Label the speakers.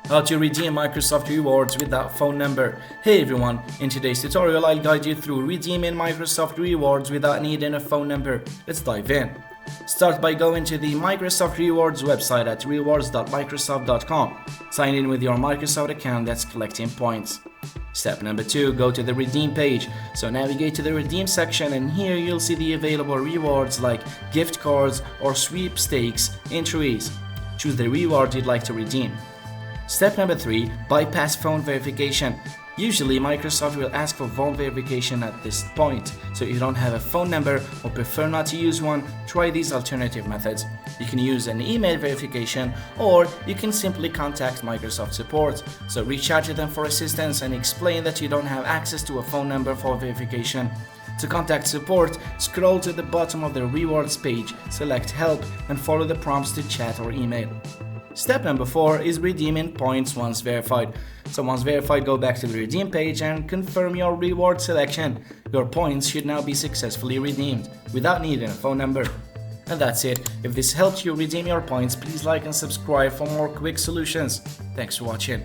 Speaker 1: How to redeem Microsoft rewards without phone number. Hey everyone, in today's tutorial I'll guide you through redeeming Microsoft rewards without needing a phone number. Let's dive in. Start by going to the Microsoft Rewards website at rewards.microsoft.com. Sign in with your Microsoft account that's collecting points. Step number 2, go to the redeem page. So navigate to the redeem section, and here you'll see the available rewards like gift cards or sweepstakes entries. Choose the reward you'd like to redeem. Step number 3, bypass phone verification. Usually Microsoft will ask for phone verification at this point, so if you don't have a phone number or prefer not to use one, try these alternative methods. You can use an email verification, or you can simply contact Microsoft support. So reach out to them for assistance and explain that you don't have access to a phone number for verification. To contact support, scroll to the bottom of the rewards page, select help, and follow the prompts to chat or email. Step number 4 is redeeming points once verified. So once verified, go back to the redeem page and confirm your reward selection. Your points should now be successfully redeemed without needing a phone number. And that's it. If this helped you redeem your points, please like and subscribe for more quick solutions. Thanks for watching.